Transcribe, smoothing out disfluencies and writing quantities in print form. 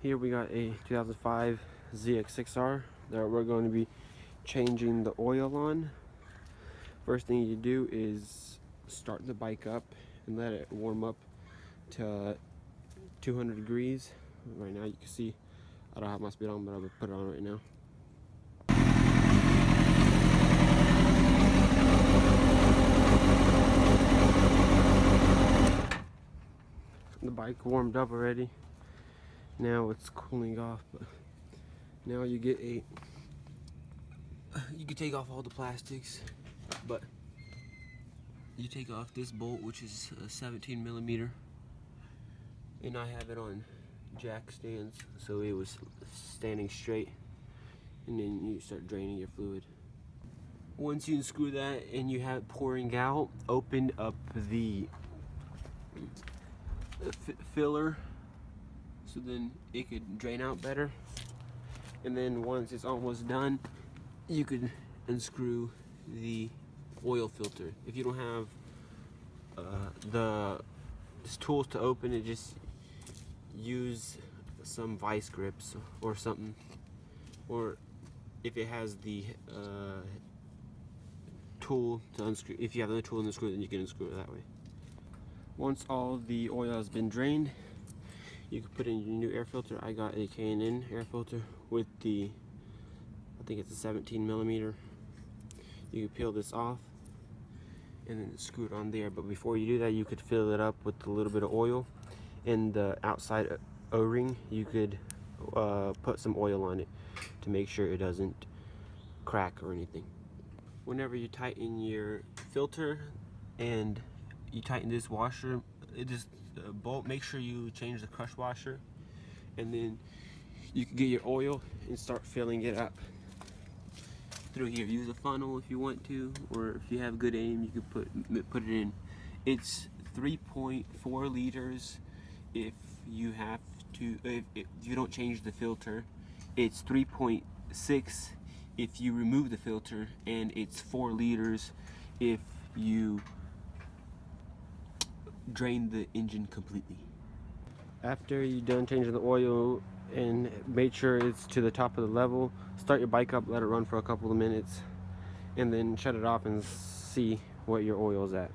Here we got a 2005 zx6r that we're going to be changing the oil on. First thing you do is start the bike up and let it warm up to 200 degrees. Right now you can see I don't have my speed on, but I'm going to put it on right now. The bike warmed up already. Now it's cooling off, but now you get you can take off all the plastics, but you take off this bolt, which is a 17 millimeter, and I have it on jack stands, so it was standing straight, and then you start draining your fluid. Once you unscrew that and you have it pouring out, open up the filler so then it could drain out better. And then once it's almost done, you could unscrew the oil filter. If you don't have the tools to open it, just use some vice grips or something, or if it has the tool to unscrew, if you have the tool to unscrew, then you can unscrew it that way. Once all the oil has been drained, you can put in your new air filter. I got a K&N air filter with the, I think it's a 17 millimeter. You can peel this off and then screw it on there. But before you do that, you could fill it up with a little bit of oil. And the outside O-ring, you could put some oil on it to make sure it doesn't crack or anything. Whenever you tighten your filter and you tighten this washer, bolt, make sure you change the crush washer, and then you can get your oil and start filling it up through here. Use a funnel if you want to, or if you have good aim, you could put it in. It's 3.4 liters if you have to, if you don't change the filter. It's 3.6 if you remove the filter, and it's 4 liters if you drain the engine completely. After you're done changing the oil and make sure it's to the top of the level, start your bike up, let it run for a couple of minutes, and then shut it off and see what your oil is at.